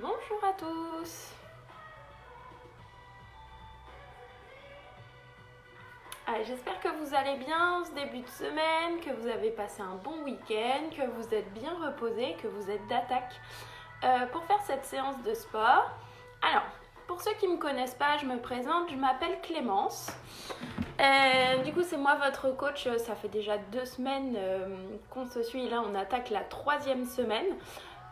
Bonjour à tous. J'espère que vous allez bien ce début de semaine, que vous avez passé un bon week-end, que vous êtes bien reposés, que vous êtes d'attaque pour faire cette séance de sport. Alors, pour ceux qui ne me connaissent pas, je me présente, je m'appelle Clémence. Du coup, c'est moi votre coach. Ça fait déjà 2 semaines qu'on se suit. Là, on attaque la 3e semaine.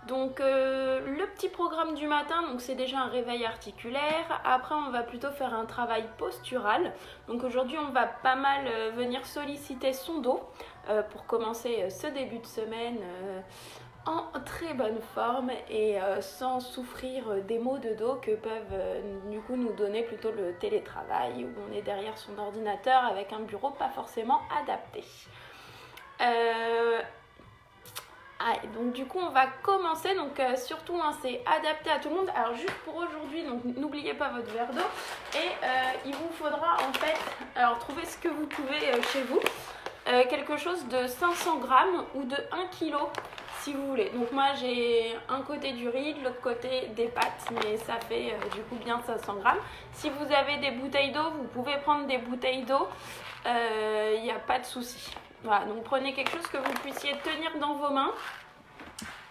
Donc le petit programme du matin, donc c'est déjà un réveil articulaire. Après on va plutôt faire un travail postural. Donc aujourd'hui on va pas mal venir solliciter son dos pour commencer ce début de semaine en très bonne forme et sans souffrir des maux de dos que peuvent du coup nous donner plutôt le télétravail où on est derrière son ordinateur avec un bureau pas forcément adapté. Donc du coup on va commencer, donc surtout c'est adapté à tout le monde. Alors juste pour aujourd'hui, donc n'oubliez pas votre verre d'eau et il vous faudra en fait, alors trouver ce que vous pouvez chez vous, quelque chose de 500 grammes ou de 1 kg si vous voulez. Donc moi j'ai un côté du riz, de l'autre côté des pâtes, mais ça fait du coup bien 500 grammes. Si vous avez des bouteilles d'eau, vous pouvez prendre des bouteilles d'eau, il n'y a pas de souci. Voilà, donc prenez quelque chose que vous puissiez tenir dans vos mains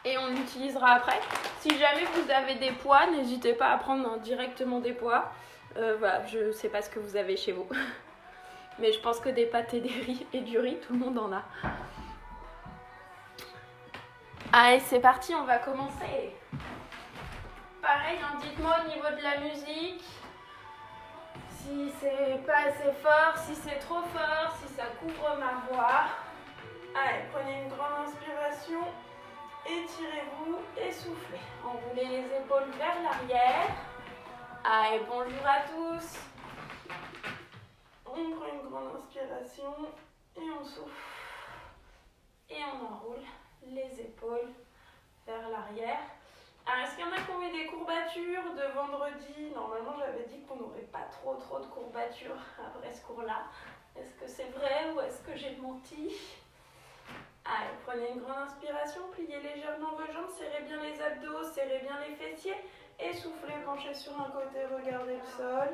et on l'utilisera après. Si jamais vous avez des poids, n'hésitez pas à prendre directement des poids. Voilà, je ne sais pas ce que vous avez chez vous. Mais je pense que des pâtes et du riz, tout le monde en a. Allez, c'est parti, on va commencer. Pareil, dites-moi au niveau de la musique, si c'est pas assez fort, si c'est trop fort, si ça couvre ma voix. Allez, prenez une grande inspiration, étirez-vous et soufflez. Enroulez les épaules vers l'arrière. Allez, bonjour à tous. On prend une grande inspiration et on souffle. Et on enroule les épaules vers l'arrière. Alors, est-ce qu'il y en a qui ont eu des courbatures de vendredi? Normalement, j'avais dit qu'on n'aurait pas trop de courbatures après ce cours-là. Est-ce que c'est vrai ou est-ce que j'ai menti? Allez, prenez une grande inspiration, pliez légèrement vos jambes, serrez bien les abdos, serrez bien les fessiers et soufflez, penchez sur un côté, regardez le sol.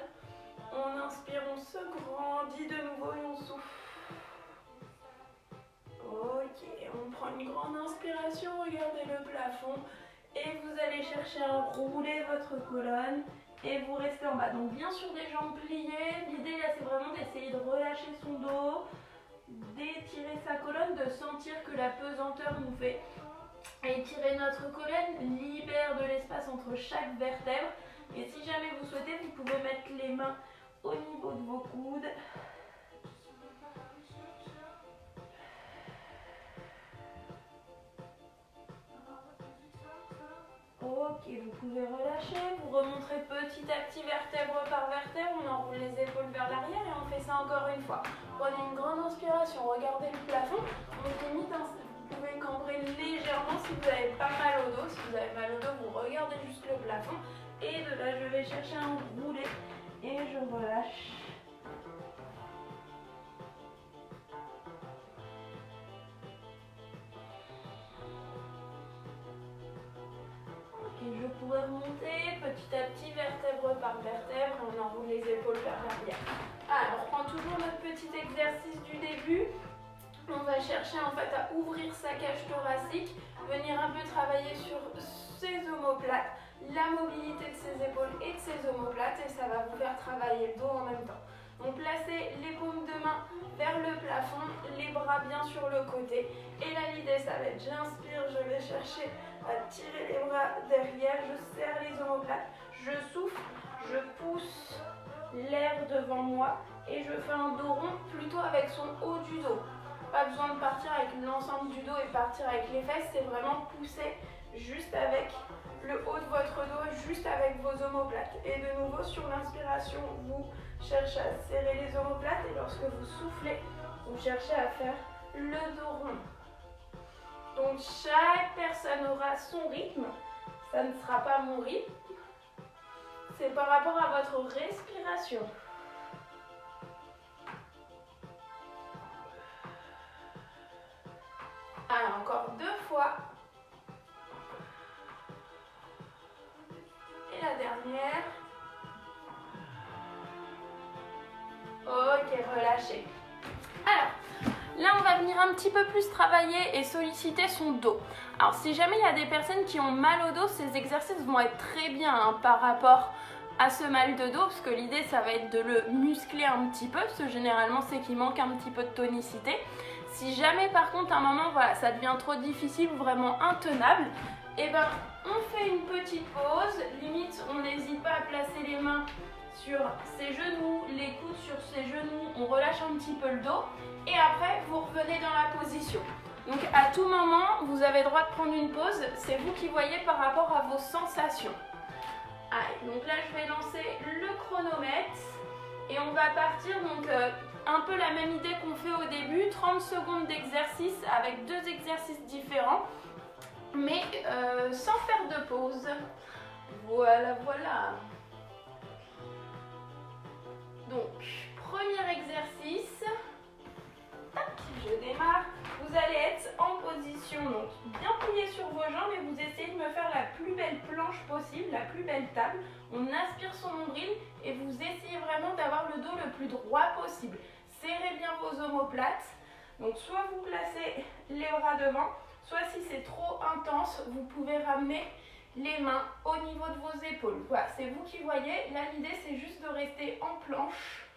On inspire, on se grandit de nouveau et on souffle. Ok, on prend une grande inspiration, regardez le plafond et vous allez chercher à rouler votre colonne et vous restez en bas. Donc bien sûr des jambes pliées, l'idée là c'est vraiment d'essayer de relâcher son dos, d'étirer sa colonne, de sentir que la pesanteur nous fait étirer notre colonne, libère de l'espace entre chaque vertèbre. Et si jamais vous souhaitez, vous pouvez mettre les mains au niveau de vos coudes. Ok, vous pouvez relâcher, vous remontrez petit à petit vertèbre par vertèbre, on enroule les épaules vers l'arrière et on fait ça encore une fois. Prenez une grande inspiration, regardez le plafond, donc limite vous pouvez cambrer légèrement si vous avez pas mal au dos. Si vous avez mal au dos, vous regardez juste le plafond et de là je vais chercher à enrouler et je relâche. Et je pourrais remonter petit à petit, vertèbre par vertèbre, et on enroule les épaules vers l'arrière. Alors, on reprend toujours notre petit exercice du début. On va chercher en fait à ouvrir sa cage thoracique, venir un peu travailler sur ses omoplates, la mobilité de ses épaules et de ses omoplates, et ça va vous faire travailler le dos en même temps. Donc placez les paumes de main vers le plafond, les bras bien sur le côté. Et là l'idée ça va être, j'inspire, je vais chercher à tirer les bras derrière, je serre les omoplates, je souffle, je pousse l'air devant moi et je fais un dos rond plutôt avec son haut du dos. Pas besoin de partir avec l'ensemble du dos et partir avec les fesses, c'est vraiment pousser juste avec le haut de votre dos, juste avec vos omoplates. Et de nouveau sur l'inspiration, vous cherchez à serrer les omoplates et lorsque vous soufflez, vous cherchez à faire le dos rond. Donc chaque personne aura son rythme, ça ne sera pas mon rythme, c'est par rapport à votre respiration. Alors encore 2 fois. dernière. Ok, relâchez. Alors, là on va venir un petit peu plus travailler et solliciter son dos. Alors si jamais il y a des personnes qui ont mal au dos, ces exercices vont être très bien par rapport à ce mal de dos, parce que l'idée ça va être de le muscler un petit peu, parce que généralement c'est qu'il manque un petit peu de tonicité. Si jamais par contre à un moment voilà, ça devient trop difficile, vraiment intenable, et ben on fait une petite pause, limite on n'hésite pas à placer les mains sur ses genoux, les coudes sur ses genoux, on relâche un petit peu le dos et après vous revenez dans la position. Donc à tout moment vous avez le droit de prendre une pause, c'est vous qui voyez par rapport à vos sensations. Allez, donc là je vais lancer le chronomètre et on va partir donc un peu la même idée qu'on fait au début, 30 secondes d'exercice avec 2 exercices différents mais sans faire de pause. Voilà, voilà. Donc, premier exercice, tac, je démarre. Vous allez être en position, donc bien plié sur vos jambes et vous essayez de me faire la plus belle planche possible, la plus belle table. On inspire son nombril et vous essayez vraiment d'avoir le dos le plus droit possible. Serrez bien vos omoplates. Donc, soit vous placez les bras devant, soit si c'est trop intense, vous pouvez ramener les mains au niveau de vos épaules. Voilà, c'est vous qui voyez. Là, l'idée, c'est juste de rester en planche,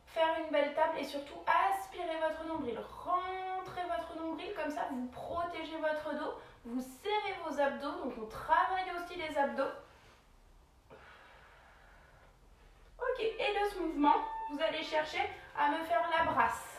faire une belle table et surtout aspirer votre nombril. Rentrez votre nombril, comme ça, vous protégez votre dos, vous serrez vos abdos. Donc, on travaille aussi les abdos. Ok, et de ce mouvement, vous allez chercher à me faire la brasse.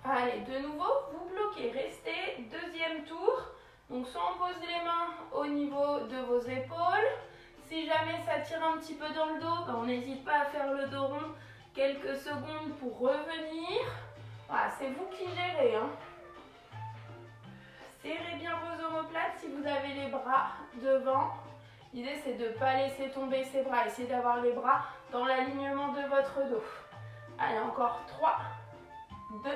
Allez, de nouveau, vous bloquez, restez, deuxième tour. Donc soit on pose les mains au niveau de vos épaules. Si jamais ça tire un petit peu dans le dos, on n'hésite pas à faire le dos rond quelques secondes pour revenir. Voilà, c'est vous qui gérez. Serrez bien vos omoplates si vous avez les bras devant. L'idée c'est de ne pas laisser tomber ses bras, essayez d'avoir les bras dans l'alignement de votre dos. Allez, encore 3, 2,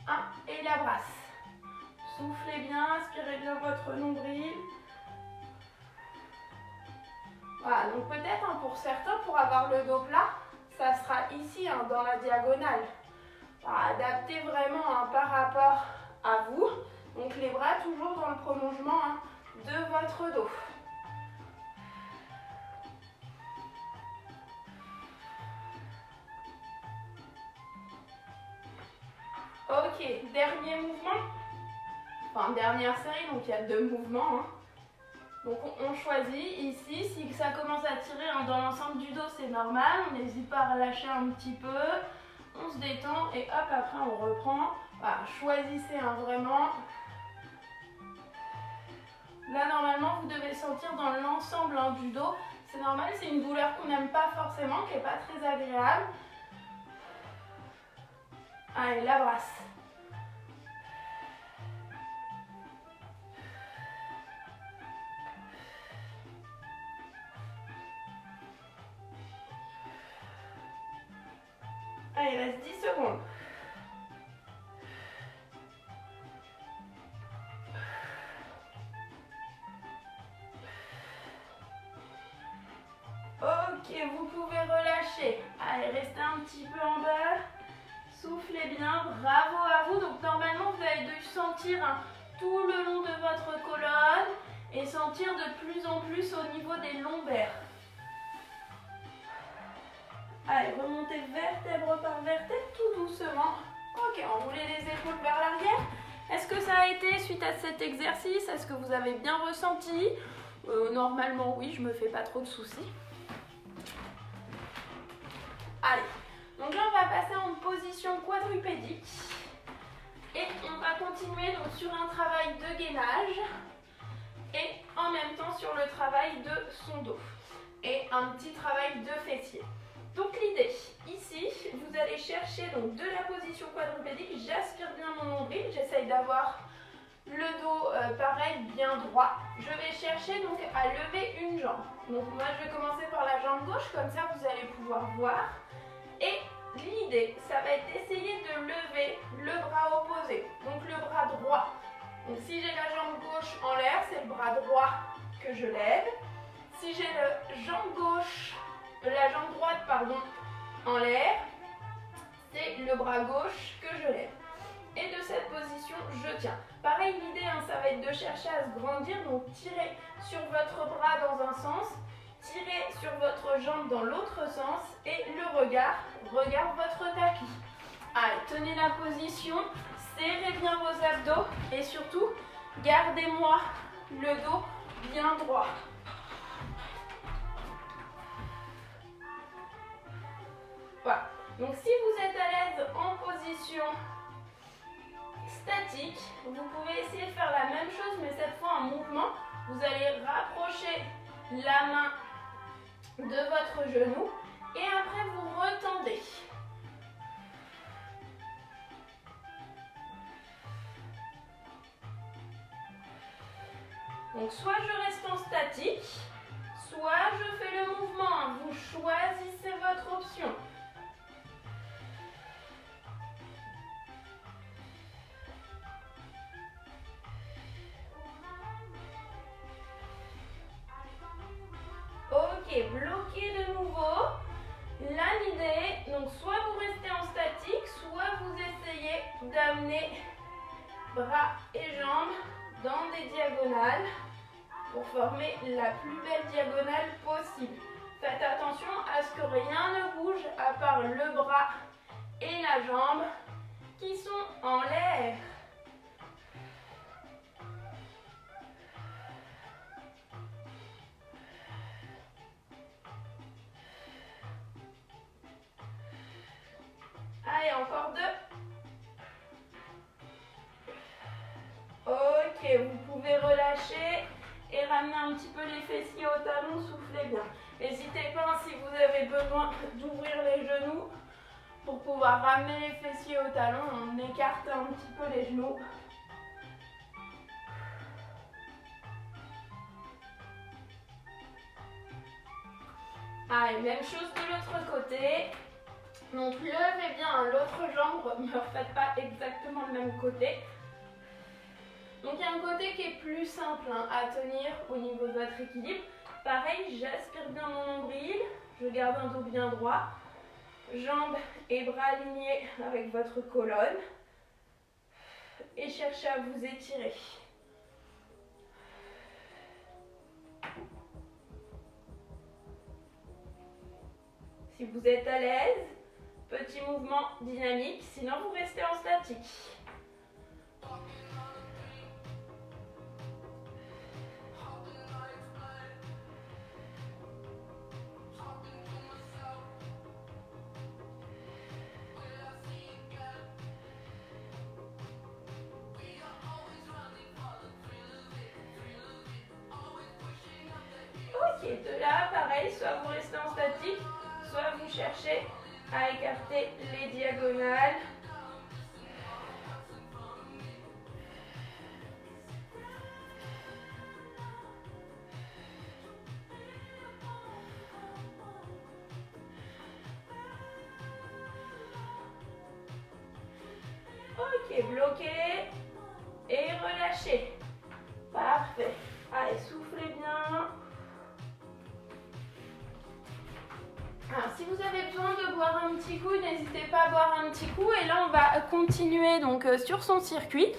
1 et la brasse. Soufflez bien, aspirez bien votre nombril. Voilà, donc peut-être pour certains, pour avoir le dos plat, ça sera ici dans la diagonale. Voilà, adaptez vraiment par rapport à vous. Donc les bras toujours dans le prolongement de votre dos. Ok, dernier mouvement. Enfin, dernière série, donc il y a 2 mouvements. Donc on choisit ici, si ça commence à tirer dans l'ensemble du dos, c'est normal. On n'hésite pas à relâcher un petit peu. On se détend et hop, après on reprend. Voilà, choisissez vraiment. Là, normalement, vous devez sentir dans l'ensemble du dos. C'est normal, c'est une douleur qu'on n'aime pas forcément, qui n'est pas très agréable. Allez, la brasse. Allez, il reste 10 secondes. Ok, vous pouvez relâcher. Allez, restez un petit peu en bas. Soufflez bien, bravo à vous. Donc normalement, vous avez dû sentir tout le long de votre colonne et sentir de plus en plus au niveau des lombaires. Allez, remontez vertèbre par vertèbre, tout doucement. Ok, enroulez les épaules vers l'arrière. Est-ce que ça a été suite à cet exercice? Est-ce que vous avez bien ressenti? Normalement, oui, je me fais pas trop de soucis. Allez, donc là, on va passer en position quadrupédique. Et on va continuer donc, sur un travail de gainage et en même temps sur le travail de son dos. Et un petit travail de fessier. Donc l'idée, ici, vous allez chercher donc, de la position quadrupédique, j'aspire bien mon nombril, j'essaye d'avoir Le dos, pareil, bien droit. Je vais chercher donc à lever une jambe. Donc moi, je vais commencer par la jambe gauche, comme ça vous allez pouvoir voir. Et l'idée, ça va être d'essayer de lever le bras opposé, donc le bras droit. Donc si j'ai la jambe gauche en l'air, c'est le bras droit que je lève. Si j'ai la jambe droite en l'air, c'est le bras gauche que je lève. Et de cette position, je tiens. Pareil, l'idée, ça va être de chercher à se grandir. Donc, tirez sur votre bras dans un sens, tirez sur votre jambe dans l'autre sens et le regard regarde votre tapis. Allez, tenez la position, serrez bien vos abdos et surtout, gardez-moi le dos bien droit. Voilà. Donc, si vous êtes à l'aise en position statique, vous pouvez essayer de faire la même chose mais cette fois en mouvement. Vous allez rapprocher la main de votre genou et après vous retendez. Donc soit je reste en statique, soit je fais le mouvement. Vous choisissez votre option. Ok, bloquez de nouveau. Là, l'idée, donc soit vous restez en statique, soit vous essayez d'amener bras et jambes dans des diagonales pour former la plus belle diagonale possible. Faites attention à ce que rien ne bouge à part le bras et la jambe qui sont en l'air. Allez, encore 2. Ok, vous pouvez relâcher et ramener un petit peu les fessiers au talon, soufflez bien. N'hésitez pas si vous avez besoin d'ouvrir les genoux pour pouvoir ramener les fessiers au talon, on écarte un petit peu les genoux. Allez, même chose de l'autre côté. Donc levez bien l'autre jambe, ne refaites pas exactement le même côté. Donc il y a un côté qui est plus simple à tenir au niveau de votre équilibre. Pareil, j'aspire bien mon nombril, je garde un dos bien droit. Jambes et bras alignés avec votre colonne. Et cherchez à vous étirer. Si vous êtes à l'aise, petit mouvement dynamique, sinon vous restez en statique. Ok, de là, pareil, soit vous restez en statique, soit vous cherchez à écarter les diagonales. Ok, bloquez et relâchez. Parfait. Allez, soufflez bien. Alors, si vous avez besoin de boire un petit coup, n'hésitez pas à boire un petit coup. Et là, on va continuer donc sur son circuit.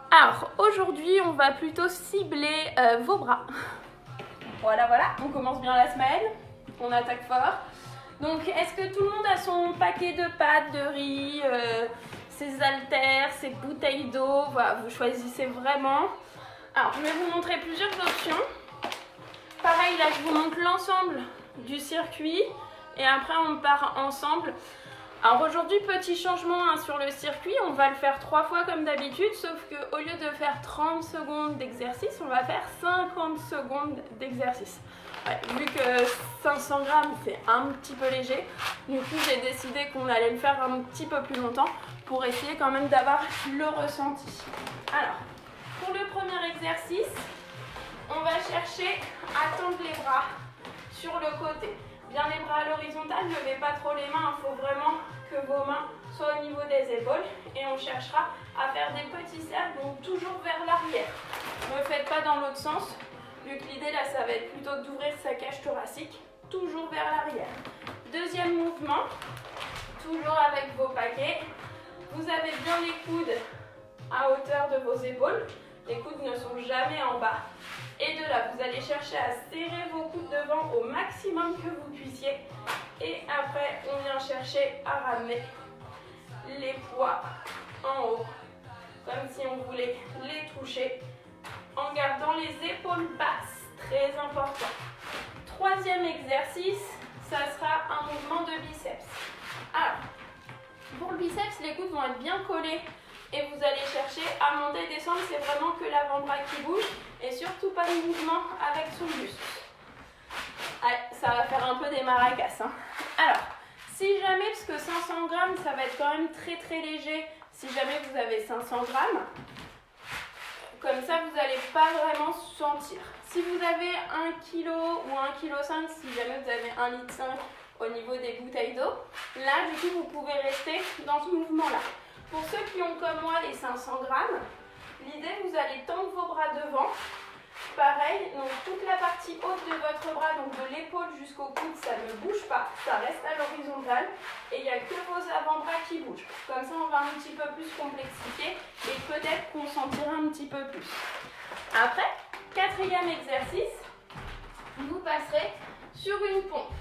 Alors, aujourd'hui, on va plutôt cibler vos bras. Voilà, on commence bien la semaine. On attaque fort. Donc, est-ce que tout le monde a son paquet de pâtes, de riz, ses haltères, ses bouteilles d'eau? Voilà, vous choisissez vraiment. Alors, je vais vous montrer plusieurs options. Pareil, là, je vous montre l'ensemble du circuit. Et après, on part ensemble. Alors aujourd'hui, petit changement sur le circuit. On va le faire 3 fois comme d'habitude. Sauf qu'au lieu de faire 30 secondes d'exercice, on va faire 50 secondes d'exercice. Ouais, vu que 500 grammes, c'est un petit peu léger. Du coup, j'ai décidé qu'on allait le faire un petit peu plus longtemps pour essayer quand même d'avoir le ressenti. Alors, Pour le premier exercice, on va chercher à tendre les bras sur le côté. Bien les bras à l'horizontale, ne levez pas trop les mains, il faut vraiment que vos mains soient au niveau des épaules. Et on cherchera à faire des petits cercles, donc toujours vers l'arrière. Ne le faites pas dans l'autre sens, vu que l'idée là, ça va être plutôt d'ouvrir sa cage thoracique, toujours vers l'arrière. Deuxième mouvement, toujours avec vos paquets. Vous avez bien les coudes à hauteur de vos épaules. Les coudes ne sont jamais en bas. Et de là, vous allez chercher à serrer vos coudes devant au maximum que vous puissiez. Et après, on vient chercher à ramener les poids en haut. Comme si on voulait les toucher en gardant les épaules basses. Très important. Troisième exercice, ça sera un mouvement de biceps. Alors, pour le biceps, les coudes vont être bien collés. Et vous allez chercher à monter et descendre, c'est vraiment que l'avant-bras qui bouge et surtout pas de mouvement avec son buste. Allez, ça va faire un peu des maracas. Hein. Alors, si jamais, parce que 500 grammes, ça va être quand même très très léger, si jamais vous avez 500 grammes, comme ça vous n'allez pas vraiment sentir. Si vous avez 1 kg ou 1,5 kg, si jamais vous avez 1,5 litre au niveau des bouteilles d'eau, là du coup vous pouvez rester dans ce mouvement-là. Pour ceux qui ont comme moi les 500 grammes, l'idée, vous allez tendre vos bras devant. Pareil, donc toute la partie haute de votre bras, donc de l'épaule jusqu'au coude, ça ne bouge pas, ça reste à l'horizontale. Et il n'y a que vos avant-bras qui bougent. Comme ça, on va un petit peu plus complexifier et peut-être qu'on sentira un petit peu plus. Après, quatrième exercice, vous passerez sur une pompe.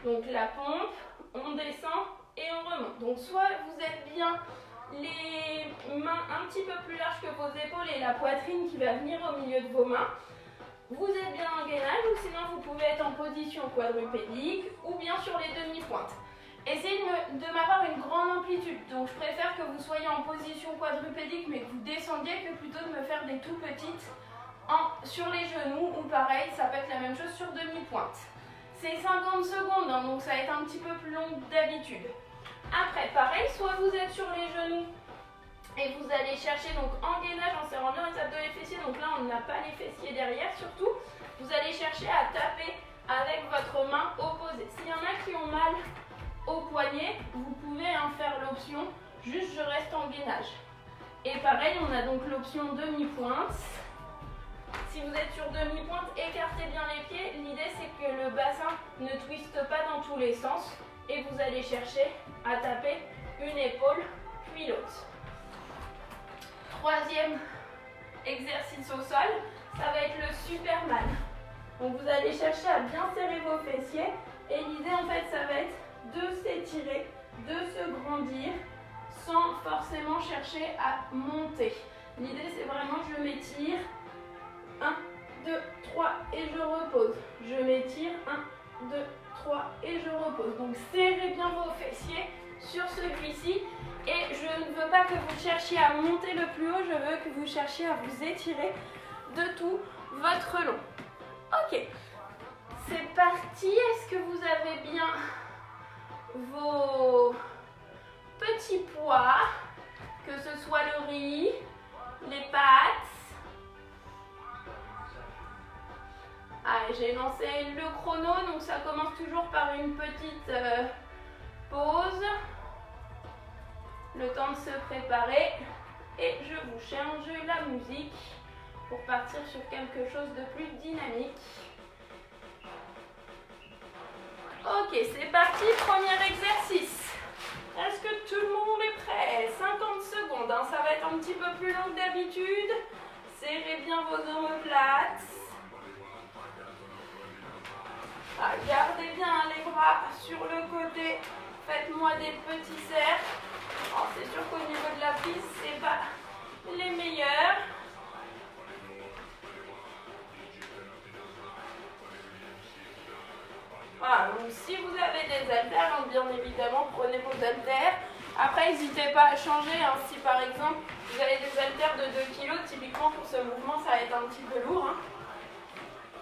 Donc la pompe, on descend et on remonte. Donc soit vous êtes bien les mains un petit peu plus larges que vos épaules et la poitrine qui va venir au milieu de vos mains. Vous êtes bien en gainage ou sinon vous pouvez être en position quadrupédique ou bien sur les demi-pointes. Essayez de m'avoir une grande amplitude. Donc je préfère que vous soyez en position quadrupédique mais que vous descendiez que plutôt de me faire des tout petites sur les genoux ou pareil, ça peut être la même chose sur demi-pointe. C'est 50 secondes, hein, donc ça va être un petit peu plus long que d'habitude. Après, pareil, soit vous êtes sur les genoux et vous allez chercher donc en gainage, en serrant bien les abdos et les fessiers. Donc là, on n'a pas les fessiers derrière surtout. Vous allez chercher à taper avec votre main opposée. S'il y en a qui ont mal au poignet, vous pouvez en faire l'option juste je reste en gainage. Et pareil, on a donc l'option demi-pointe. Si vous êtes sur demi-pointe, écartez bien les pieds. L'idée, c'est que le bassin ne twiste pas dans tous les sens. Et vous allez chercher à taper une épaule, puis l'autre. Troisième exercice au sol, ça va être le Superman. Donc vous allez chercher à bien serrer vos fessiers. Et l'idée, en fait, ça va être de s'étirer, de se grandir, sans forcément chercher à monter. L'idée, c'est vraiment je m'étire. 1, 2, 3 et je repose. Je m'étire. 1, 2, 3 et je repose. Donc serrez bien vos fessiers sur celui-ci. Et je ne veux pas que vous cherchiez à monter le plus haut. Je veux que vous cherchiez à vous étirer de tout votre long. Ok. C'est parti. Est-ce que vous avez bien vos petits poids? Que ce soit le riz, les pâtes. Allez, j'ai lancé le chrono, donc ça commence toujours par une petite pause. Le temps de se préparer. Et je vous change la musique pour partir sur quelque chose de plus dynamique. Ok, c'est parti, premier exercice. Est-ce que tout le monde est prêt? 50 secondes, hein, ça va être un petit peu plus long que d'habitude. Serrez bien vos omoplates. Ah, gardez bien les bras sur le côté. Faites-moi des petits cercles. Oh, c'est sûr qu'au niveau de la prise, c'est pas les meilleurs. Voilà, donc si vous avez des haltères, donc bien évidemment, prenez vos haltères. Après, n'hésitez pas à changer. Hein, si par exemple, vous avez des haltères de 2 kg, typiquement pour ce mouvement, ça va être un petit peu lourd. Hein.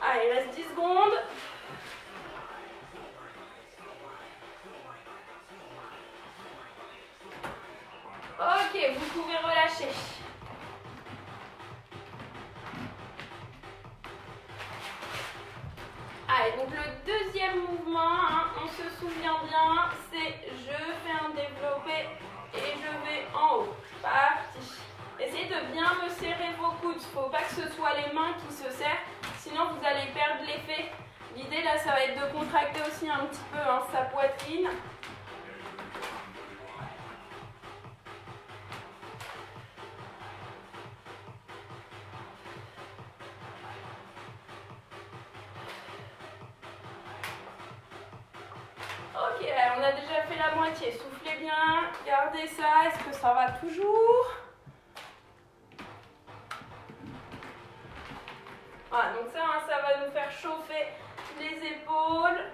Allez, il reste 10 secondes. Ok, vous pouvez relâcher. donc le deuxième mouvement, hein, on se souvient bien, c'est je fais un développé et je vais en haut. Parti. Essayez de bien me serrer vos coudes. Il ne faut pas que ce soit les mains qui se serrent, sinon vous allez perdre l'effet. L'idée là, ça va être de contracter aussi un petit peu hein, sa poitrine. Ok, on a déjà fait la moitié. Soufflez bien, gardez ça. Est-ce que ça va toujours? Voilà, donc ça, hein, ça va nous faire chauffer les épaules.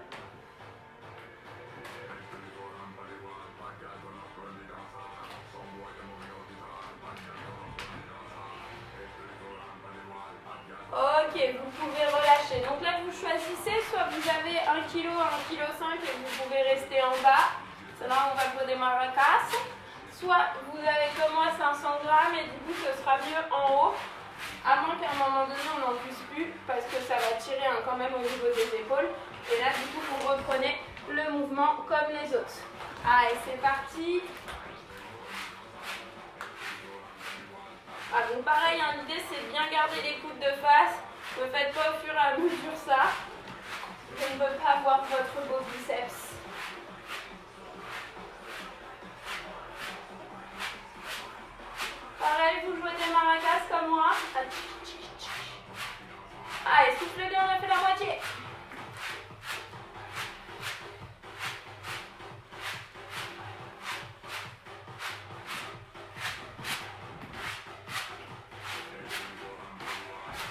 Ok, vous pouvez relâcher. Donc là, vous choisissez, soit vous avez 1 kg, 1,5 kg et vous pouvez rester en bas. C'est là où on va poser maracas. Soit vous avez comme moi 500 grammes et du coup, ce sera mieux en haut. À moins qu'à un moment donné, on n'en puisse plus parce que ça va tirer hein, quand même au niveau des épaules. Et là, du coup, vous reprenez le mouvement comme les autres. Allez, c'est parti. Ah, donc pareil, hein, l'idée c'est de bien garder les coudes de face. Ne faites pas au fur et à mesure ça. Je ne veux pas voir votre beau biceps. Pareil, vous jouez des maracas comme moi. Allez, soufflez bien, on a fait la moitié.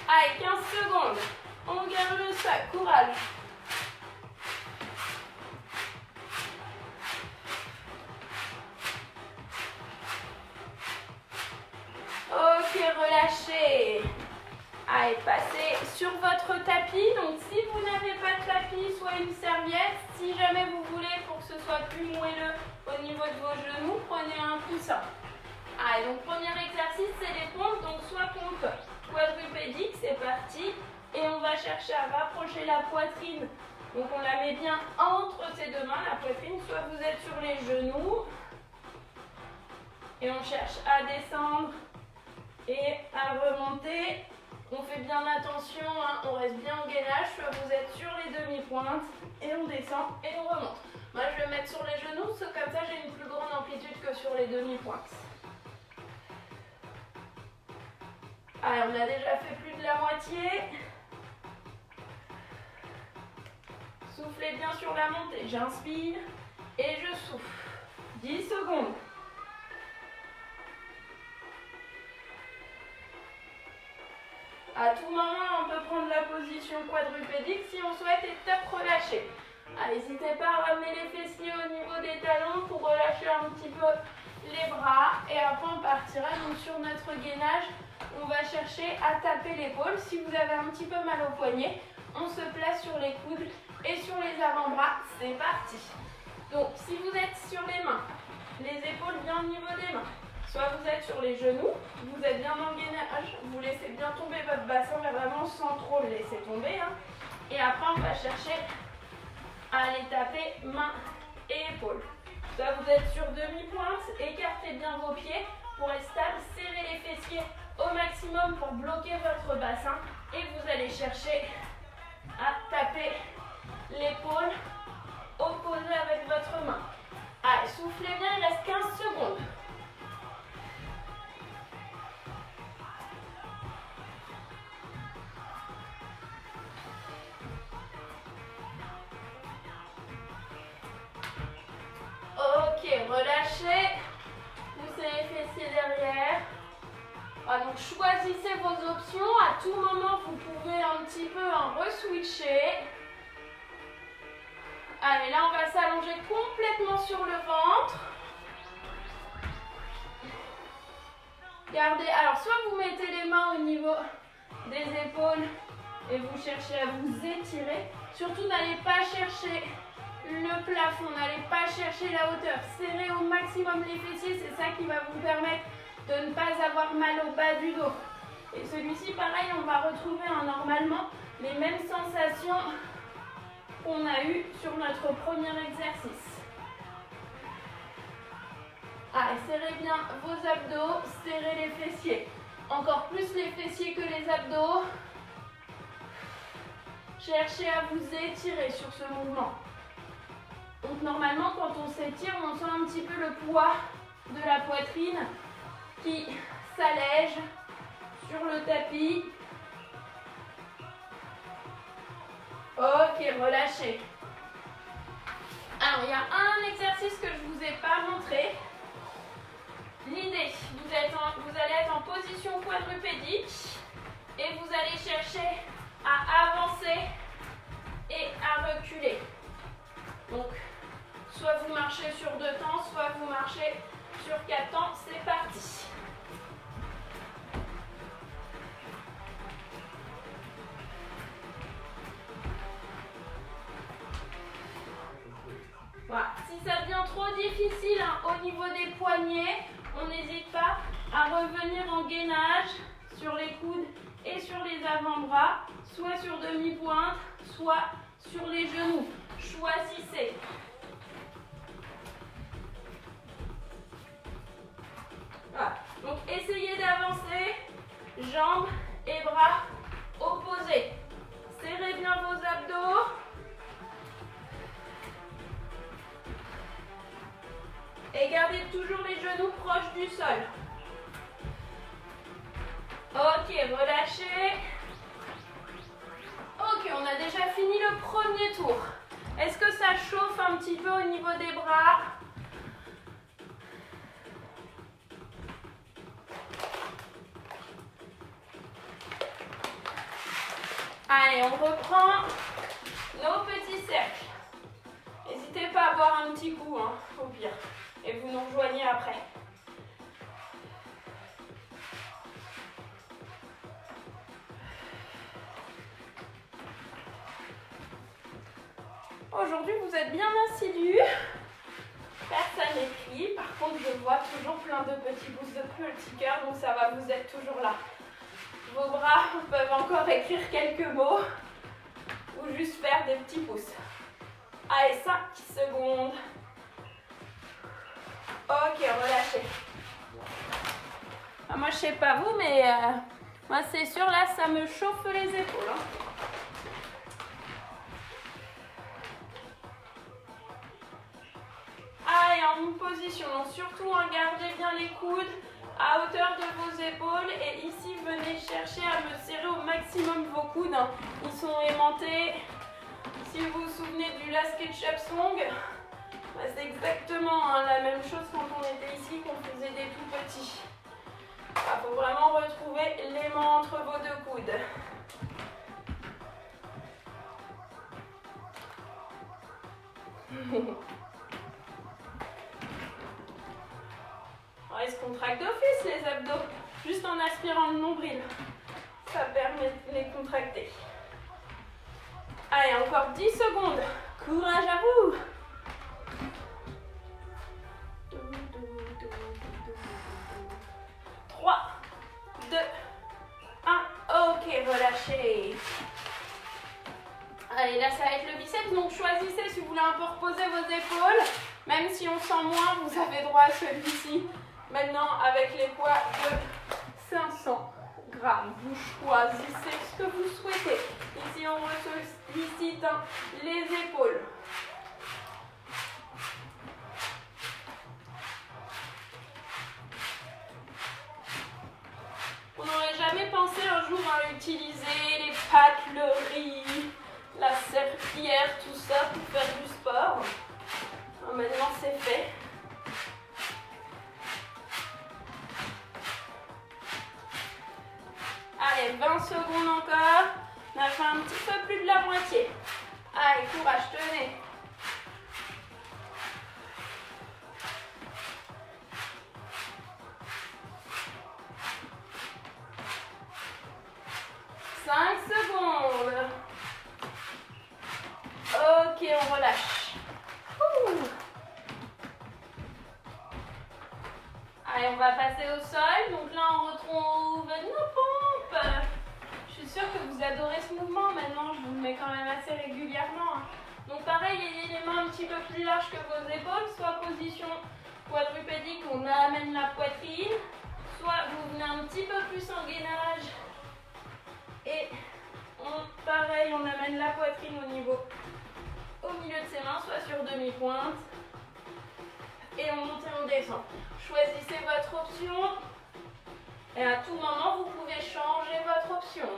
Allez, 15 secondes. On garde le sac, courage. Ok, relâchez. Allez, passez sur votre tapis. Donc, si vous n'avez pas de tapis, soit une serviette. Si jamais vous voulez, pour que ce soit plus moelleux au niveau de vos genoux, prenez un coussin. Allez, donc premier exercice, c'est les pompes. Donc, soit pompe quadrupédique, c'est parti. Et on va chercher à rapprocher la poitrine. Donc, on la met bien entre ses deux mains, la poitrine. Soit vous êtes sur les genoux. Et on cherche à descendre et à remonter. On fait bien attention, hein, on reste bien au gainage, soit vous êtes sur les demi-pointes et on descend et on remonte. Moi je vais mettre sur les genoux, parce que comme ça j'ai une plus grande amplitude que sur les demi-pointes. Allez, on a déjà fait plus de la moitié. Soufflez bien sur la montée, j'inspire et je souffle. 10 secondes. À tout moment, on peut prendre la position quadrupédique si on souhaite et top relâcher. N'hésitez pas à ramener les fessiers au niveau des talons pour relâcher un petit peu les bras. Et après, on partira donc sur notre gainage. On va chercher à taper l'épaule. Si vous avez un petit peu mal au poignet, on se place sur les coudes et sur les avant-bras. C'est parti. Donc, si vous êtes sur les mains, les épaules bien au niveau des mains. Soit vous êtes sur les genoux, vous êtes bien dans le gainage, vous laissez bien tomber votre bassin, mais vraiment sans trop le laisser tomber. Hein. Et après, on va chercher à aller taper mains et épaules. Soit vous êtes sur demi-pointe, écartez bien vos pieds pour être stable, serrez les fessiers au maximum pour bloquer votre bassin. Et vous allez chercher à taper l'épaule opposée avec votre main. Allez, soufflez bien, il reste 15 secondes. Relâchez, poussez les fessiers derrière. Voilà, donc choisissez vos options. À tout moment, vous pouvez un petit peu en re-switcher. Allez, là, on va s'allonger complètement sur le ventre. Gardez, alors soit vous mettez les mains au niveau des épaules et vous cherchez à vous étirer. Surtout, n'allez pas chercher le plafond, n'allez pas chercher la hauteur, serrez au maximum les fessiers, c'est ça qui va vous permettre de ne pas avoir mal au bas du dos. Et celui-ci, pareil, on va retrouver normalement les mêmes sensations qu'on a eu sur notre premier exercice. Allez, serrez bien vos abdos, serrez les fessiers. Encore plus les fessiers que les abdos. Cherchez à vous étirer sur ce mouvement. Donc normalement, quand on s'étire, on sent un petit peu le poids de la poitrine qui s'allège sur le tapis. Ok, relâchez. Alors, il y a un exercice que je ne vous ai pas montré. L'idée, vous allez être en position quadrupédique et vous allez chercher à avancer et à reculer. Donc, soit vous marchez sur 2 temps, soit vous marchez sur 4 temps. C'est parti. Voilà. Si ça devient trop difficile au niveau des poignets, on n'hésite pas à revenir en gainage sur les coudes et sur les avant-bras, soit sur demi-pointe, soit sur les genoux. Choisissez. Voilà. Donc essayez d'avancer, jambes et bras opposés. Serrez bien vos abdos. Et gardez toujours les genoux proches du sol. Ok, relâchez. Ok, on a déjà fini le premier tour. Est-ce que ça chauffe un petit peu au niveau des bras? Allez, on reprend nos petits cercles. N'hésitez pas à boire un petit coup, hein, au pire. Et vous nous rejoignez après. Aujourd'hui, vous êtes bien assidus. Personne n'est pris. Par contre, je vois toujours plein de petits boosts de petits cœurs, donc ça va, vous êtes toujours là. Vos bras peuvent encore écrire quelques mots ou juste faire des petits pouces. Allez, 5 secondes. Ok, relâchez. Ah, moi, je sais pas vous, mais moi, c'est sûr, là, ça me chauffe les épaules. Hein. Allez, en position. Donc, surtout, hein, gardez bien les coudes à hauteur de vos épaules. Et ici, venez chercher à me serrer au maximum vos coudes. Hein. Ils sont aimantés. Si vous vous souvenez du Last Ketchup Song, c'est exactement la même chose quand on était ici, qu'on faisait des tout petits. Il faut vraiment retrouver l'aimant entre vos 2 coudes. Alors, ils se contractent d'office les abdos, juste en aspirant le nombril. Ça permet de les contracter. Allez, encore 10 secondes. Courage à vous. Relâchez. Allez, là, ça va être le biceps. Donc, choisissez si vous voulez un peu reposer vos épaules. Même si on sent moins, vous avez droit à celui-ci. Maintenant, avec les poids de 500 grammes, vous choisissez ce que vous souhaitez. Ici, on sollicite les épaules. On n'aurait jamais pensé un jour à utiliser les pâtes, le riz, la serpillière, tout ça pour faire du sport. Maintenant c'est fait. Allez, 20 secondes encore. On a fait un petit peu plus de la moitié. Allez, courage, tenez. Ok, on relâche. Allez, on va passer au sol. Donc là, on retrouve nos pompes. Je suis sûre que vous adorez ce mouvement. Maintenant, je vous le mets quand même assez régulièrement. ayez les mains un petit peu plus larges que vos épaules, soit position quadrupédique, on amène la poitrine, soit vous venez un petit peu plus en gainage et pareil, on amène la poitrine au milieu de ses mains, soit sur demi-pointe. Et on monte et on descend. Choisissez votre option. Et à tout moment, vous pouvez changer votre option.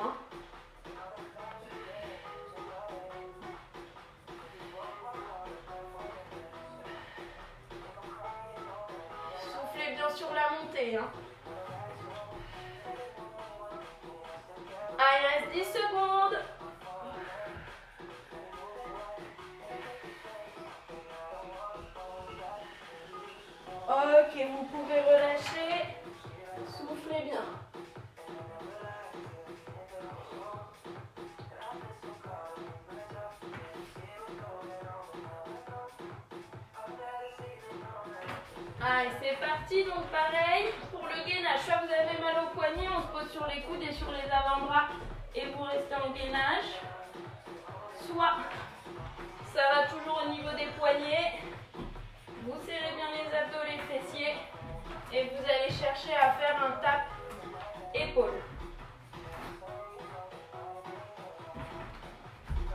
Soufflez bien sur la montée. Ah, il reste 10 secondes. Ok, vous pouvez relâcher. Soufflez bien. Allez, c'est parti. Donc pareil, pour le gainage, soit vous avez mal au poignet, on se pose sur les coudes et sur les avant-bras et vous restez en gainage. Soit ça va toujours au niveau des poignets. Vous serrez bien les abdos, les fessiers et vous allez chercher à faire un tap épaule.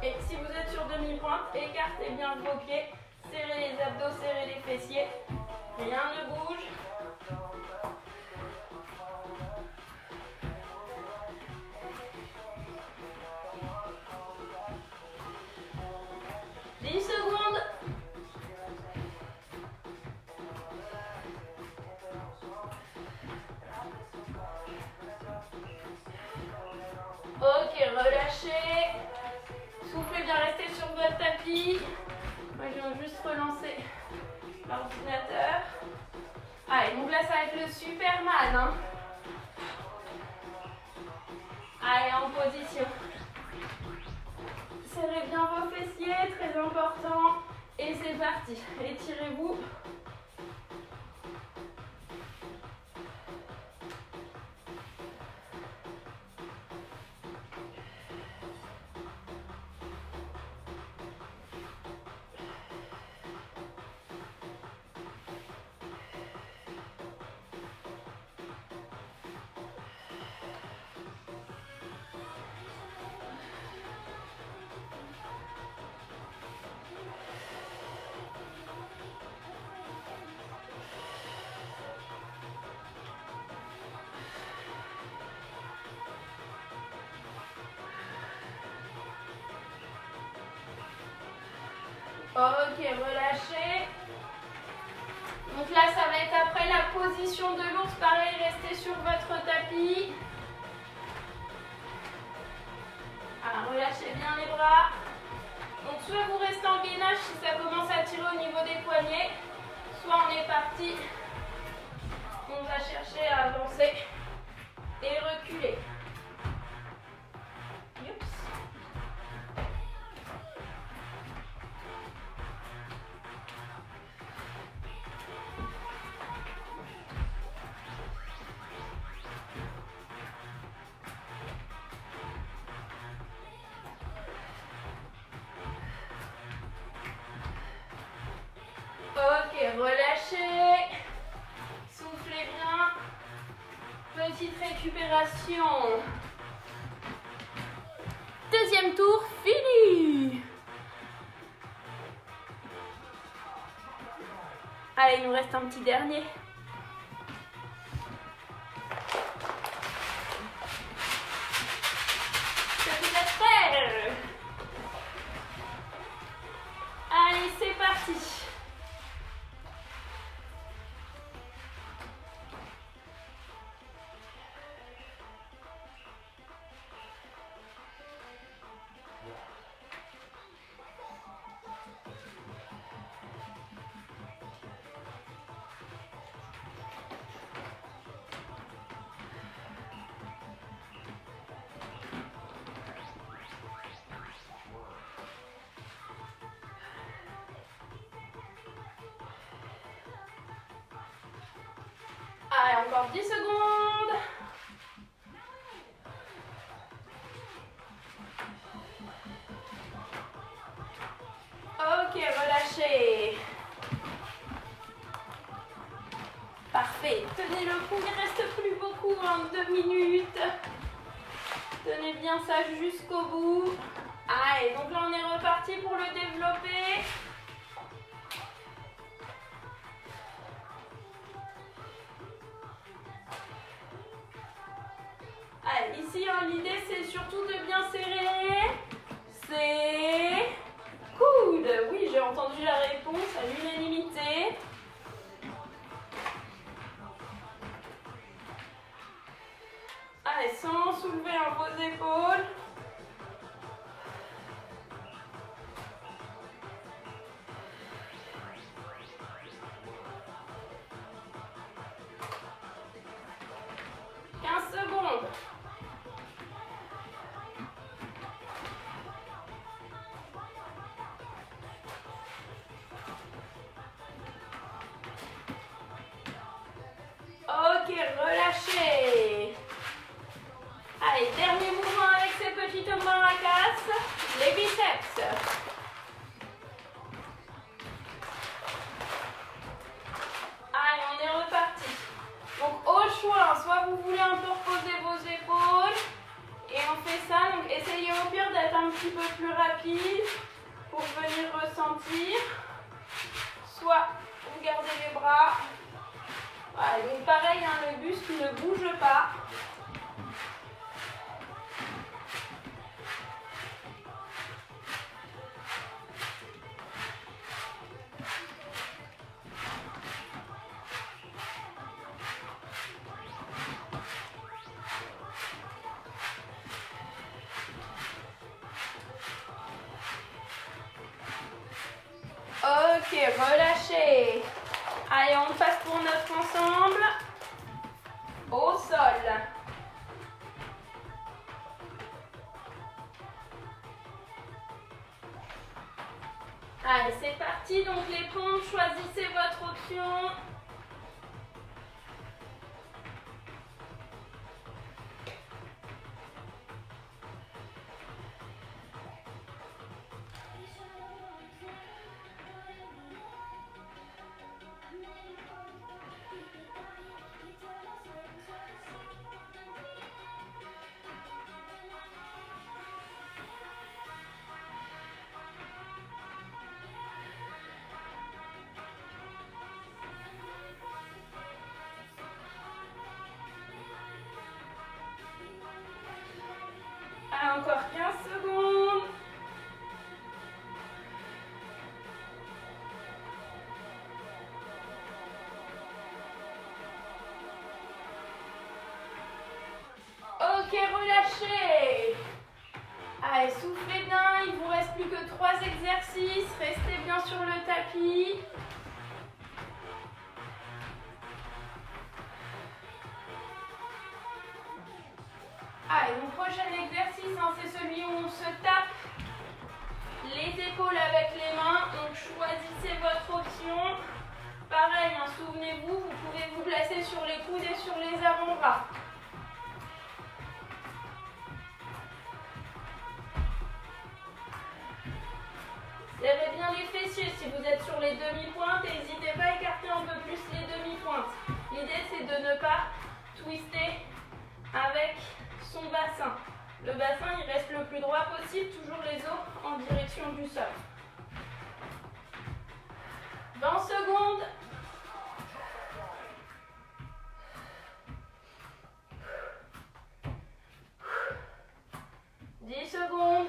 Et si vous êtes sur demi-pointe, écartez bien vos pieds, serrez les abdos, serrez les fessiers. Rien ne bouge. Ok, relâchez. Soufflez bien, restez sur votre tapis. Moi, je viens juste relancer l'ordinateur. Allez, donc là, ça va être le Superman. Hein. Allez, en position. Serrez bien vos fessiers, très important. Et c'est parti. Étirez-vous. Ok, relâchez. Donc là, ça va être après la position de l'ours. Pareil, restez sur votre tapis. Alors, relâchez bien les bras. Donc soit vous restez en gainage si ça commence à tirer au niveau des poignets, soit on est parti. On va chercher à avancer et reculer. Youps. Ok, relâchez. Soufflez bien. Petite récupération. Deuxième tour, fini. Allez, il nous reste un petit dernier. Ça vous êtes prêts? Allez, c'est parti. Allez, encore 10 secondes. Ok, relâchez. Parfait. Tenez le coup, il ne reste plus beaucoup, 2 minutes. Tenez bien ça jusqu'au bout. Allez, donc là on est reparti pour le développer. Allez, ici l'idée c'est surtout de bien serrer. C'est coude. Oui, j'ai entendu la réponse à l'unanimité. Allez, sans soulever vos épaules. Ok, relâchez. Allez, dernier mouvement avec ces petits tombes dans la casse. Les biceps. Allez, on est reparti. Donc au choix, soit vous voulez un peu reposer vos épaules. Et on fait ça. Donc essayez au pire d'être un petit peu plus rapide pour venir ressentir. Soit vous gardez les bras. Voilà, donc pareil, le buste ne bouge pas. Ok, relâchez. Allez, on passe pour notre ensemble. Au sol. Allez, c'est parti. Donc les pompes, choisissez votre option. Encore 15 secondes. Ok, relâchez. Allez, soufflez bien. Il vous reste plus que 3 exercices. Restez bien sur le tapis. Allez, mon prochain exercice, c'est celui où on se tape les épaules avec les mains. Donc choisissez votre option. Pareil, souvenez-vous, vous pouvez vous placer sur les coudes et sur les avant-bras. Serrez bien les fessiers. Si vous êtes sur les demi-pointes, n'hésitez pas à écarter un peu plus les demi-pointes. L'idée, c'est de ne pas twister avec son bassin. Le bassin, il reste le plus droit possible, toujours les os en direction du sol. 20 secondes. Secondes.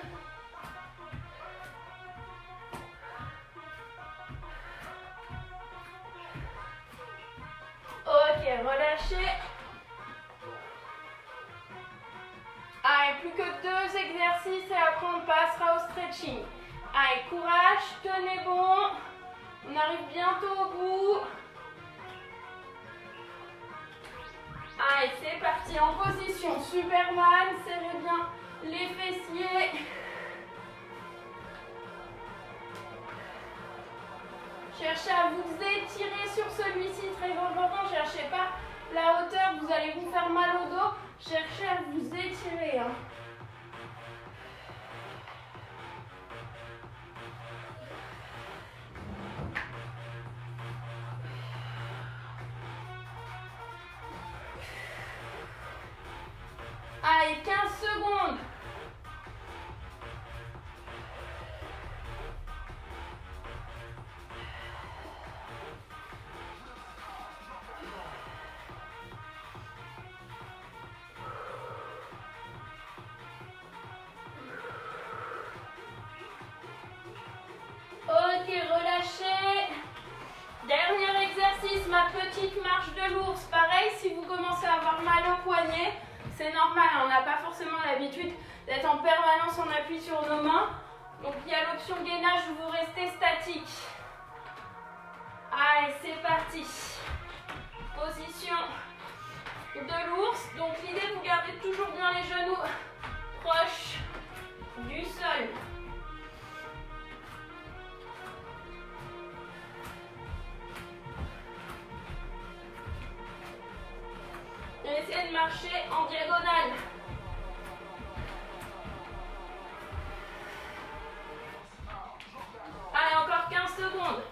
Ok, relâchez. Allez, plus que 2 exercices et après on passera au stretching. Allez, courage, tenez bon. On arrive bientôt au bout. Allez, c'est parti, en position Superman, serrez bien les fessiers. Cherchez à vous étirer sur celui-ci, très important. Cherchez pas la hauteur, vous allez vous faire mal au dos. Cherchez à vous étirer. Allez, 15 secondes. Ok, relâchez. Dernier exercice, ma petite marche de l'ours. Pareil, si vous commencez à avoir mal au poignet, c'est normal, on n'a pas forcément l'habitude d'être en permanence en appui sur nos mains. Donc il y a l'option gainage où vous restez statique. Allez, c'est parti. Position de l'ours. Donc l'idée, vous gardez toujours bien les genoux proches du sol. Et essayez de marcher en diagonale. Allez, encore 15 secondes.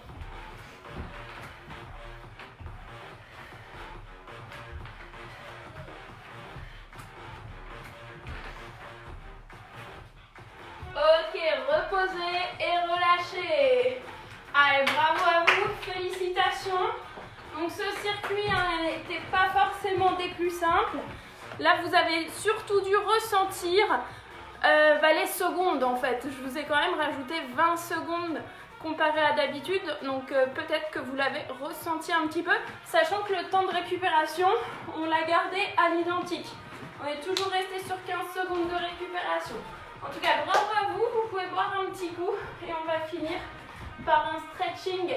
Ok, reposez et relâchez. Allez, bravo à vous, félicitations. Donc ce circuit n'était pas forcément des plus simples. Là, vous avez surtout dû ressentir les secondes en fait. Je vous ai quand même rajouté 20 secondes comparé à d'habitude. Donc peut-être que vous l'avez ressenti un petit peu. Sachant que le temps de récupération, on l'a gardé à l'identique. On est toujours resté sur 15 secondes de récupération. En tout cas, bravo à vous. Vous pouvez boire un petit coup. Et on va finir par un stretching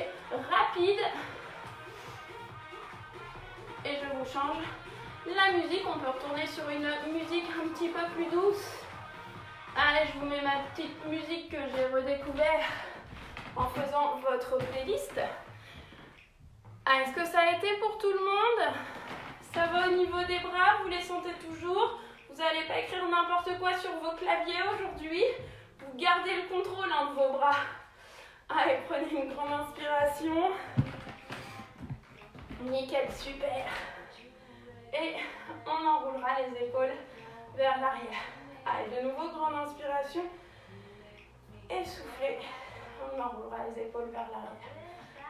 rapide. Et je vous change la musique. On peut retourner sur une musique un petit peu plus douce. Allez, je vous mets ma petite musique que j'ai redécouvert en faisant votre playlist. Est-ce que ça a été pour tout le monde? Ça va au niveau des bras? Vous les sentez toujours? Vous n'allez pas écrire n'importe quoi sur vos claviers aujourd'hui. Vous gardez le contrôle de vos bras. Allez, prenez une grande inspiration. Nickel, super. Et on enroulera les épaules vers l'arrière. Allez, de nouveau, grande inspiration. Et soufflez. On enroulera les épaules vers l'arrière.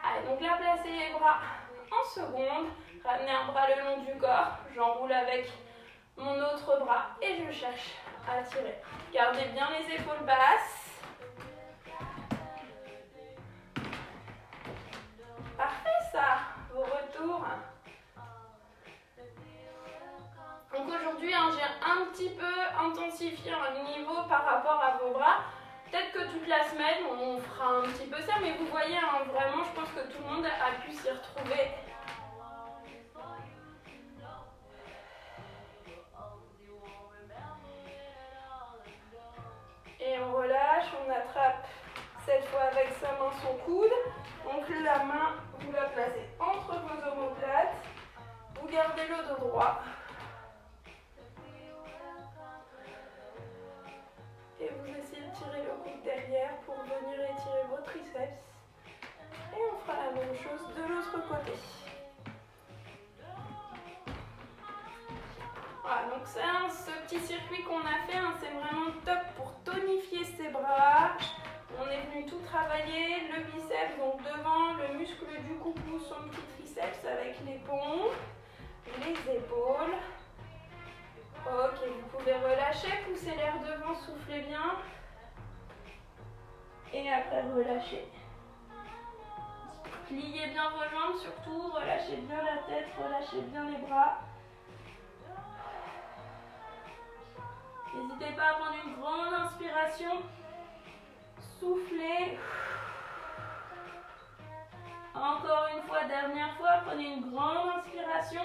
Allez, donc là, placez les bras en seconde. Ramenez un bras le long du corps. J'enroule avec mon autre bras et je cherche à tirer. Gardez bien les épaules basses. Parfait ça. Vos retours. Donc aujourd'hui, j'ai un petit peu intensifié le niveau par rapport à vos bras. Peut-être que toute la semaine, on fera un petit peu ça, mais vous voyez, vraiment, je pense que tout le monde a pu s'y retrouver. Et on relâche, on attrape cette fois avec sa main son coude. Donc la main, vous la placez entre vos omoplates. Vous gardez le dos droit. Et vous essayez de tirer le coude derrière pour venir étirer vos triceps. Et on fera la même chose de l'autre côté. Voilà, donc ce petit circuit qu'on a fait, c'est vraiment top pour tonifier ses bras. On est venu tout travailler, le biceps, donc devant, le muscle du cou pousse son petit triceps avec les pompes, les épaules. Ok, vous pouvez relâcher, pousser l'air devant, soufflez bien. Et après relâchez. Pliez bien vos jambes surtout, relâchez bien la tête, relâchez bien les bras. N'hésitez pas à prendre une grande inspiration. Soufflez. Encore une fois, dernière fois, prenez une grande inspiration.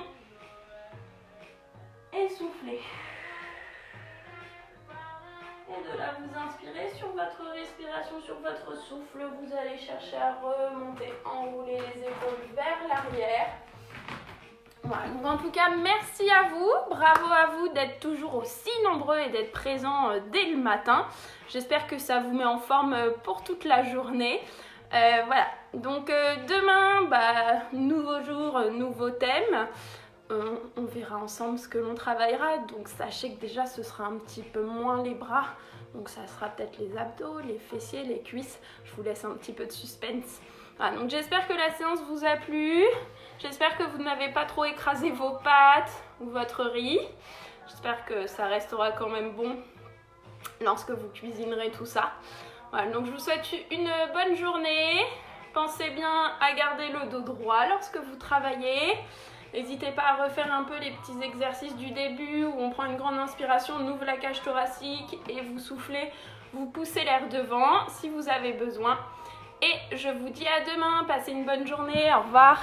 Et soufflez. Et de là, vous inspirez sur votre respiration, sur votre souffle. Vous allez chercher à remonter, enrouler les épaules vers l'arrière. Voilà, donc en tout cas, merci à vous. Bravo à vous d'être toujours aussi nombreux et d'être présents dès le matin. J'espère que ça vous met en forme pour toute la journée. Voilà, donc demain, nouveau jour, nouveau thème. on verra ensemble ce que l'on travaillera. Donc sachez que déjà ce sera un petit peu moins les bras. Donc ça sera peut-être les abdos, les fessiers, les cuisses. Je vous laisse un petit peu de suspense. Voilà, donc j'espère que la séance vous a plu. J'espère que vous n'avez pas trop écrasé vos pâtes ou votre riz. J'espère que ça restera quand même bon lorsque vous cuisinerez tout ça. Voilà, donc je vous souhaite une bonne journée. Pensez bien à garder le dos droit lorsque vous travaillez. N'hésitez pas à refaire un peu les petits exercices du début où on prend une grande inspiration, on ouvre la cage thoracique et vous soufflez, vous poussez l'air devant si vous avez besoin. Et je vous dis à demain, passez une bonne journée, au revoir.